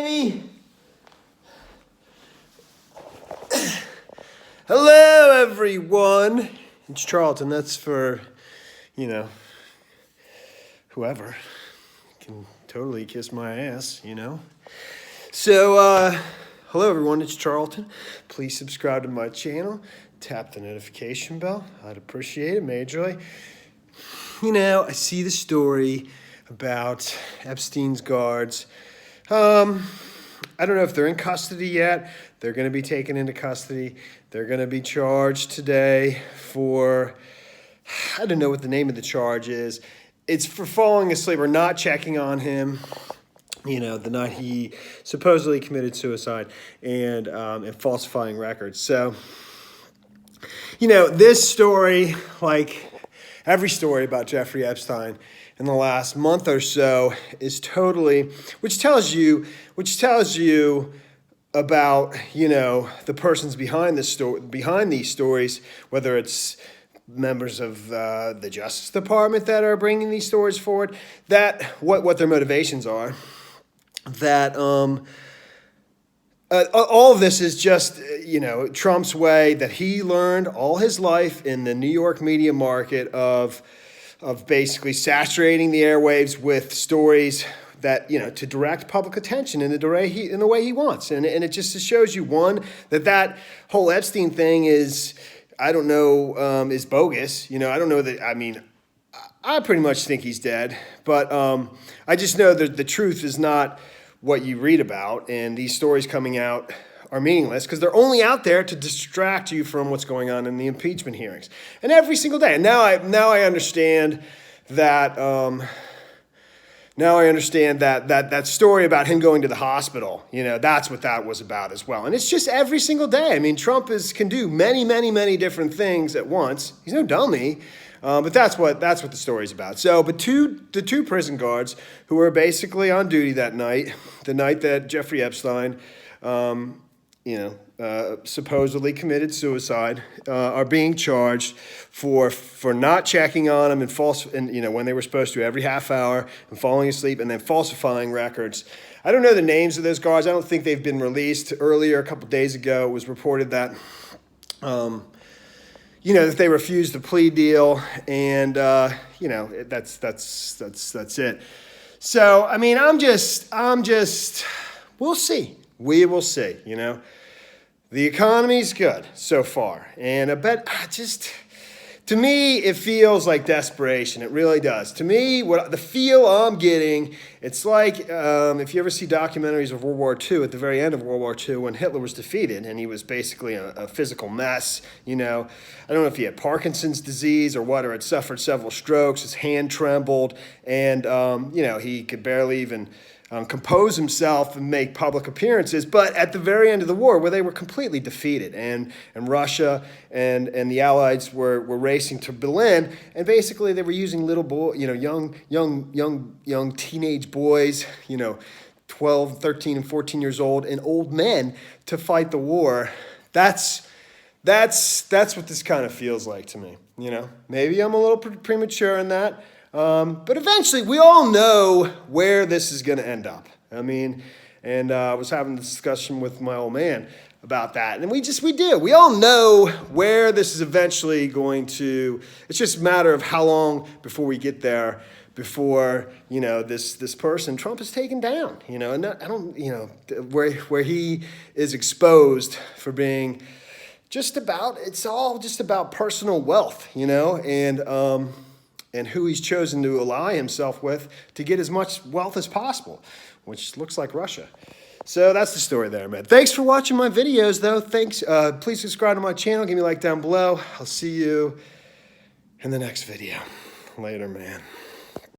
baby. Hello, everyone. It's Charlton. That's for, whoever. You can totally kiss my ass, So, hello, everyone. It's Charlton. Please subscribe to my channel. Tap the notification bell. I'd appreciate it majorly. I see the story about Epstein's guards. I don't know if they're in custody yet. They're going to be taken into custody. They're going to be charged today for, I don't know what the name of the charge is. It's for falling asleep or not checking on him, the night he supposedly committed suicide and falsifying records. So, this story, like every story about Jeffrey Epstein in the last month or so, is totally, which tells you about, the persons behind these stories, whether it's members of the Justice Department that are bringing these stories forward, that what their motivations are, that all of this is just, Trump's way that he learned all his life in the New York media market of basically saturating the airwaves with stories that, to direct public attention in the way he wants. And it just shows you, one, that whole Epstein thing is, I don't know, is bogus. I don't know that, I pretty much think he's dead. But I just know that the truth is not what you read about, and these stories coming out are meaningless because they're only out there to distract you from what's going on in the impeachment hearings. And every single day. And now I understand that that story about him going to the hospital, that's what that was about as well. And it's just every single day. Trump can do many, many, many different things at once. He's no dummy. But that's what the story's about. So, but the two prison guards who were basically on duty that night, the night that Jeffrey Epstein, supposedly committed suicide, are being charged for not checking on him and when they were supposed to every half hour, and falling asleep, and then falsifying records. I don't know the names of those guards. I don't think they've been released. Earlier, a couple days ago, it was reported that that they refused the plea deal, and that's it. So I'm just we'll see. We will see. The economy's good so far, and I bet to me it feels like desperation. It really does. To me, what the feel I'm getting, it's like if you ever see documentaries of World War II, at the very end of World War II, when Hitler was defeated and he was basically a physical mess. I don't know if he had Parkinson's disease or what, or had suffered several strokes. His hand trembled, and he could barely even compose himself and make public appearances. But at the very end of the war, where they were completely defeated, and Russia and the Allies were racing to Berlin, and basically they were using little young teenage boys, 12, 13, and 14 years old, and old men to fight the war. That's what this kind of feels like to me. Maybe I'm a little premature in that. But eventually, we all know where this is going to end up. I was having a discussion with my old man about that, and we do. We all know where this is eventually going to. It's just a matter of how long before we get there, before this person Trump is taken down. And I don't, where he is exposed for being it's all just about personal wealth, and who he's chosen to ally himself with to get as much wealth as possible, which looks like Russia. So that's the story there, man. Thanks for watching my videos, though. Thanks. Please subscribe to my channel. Give me a like down below. I'll see you in the next video. Later, man.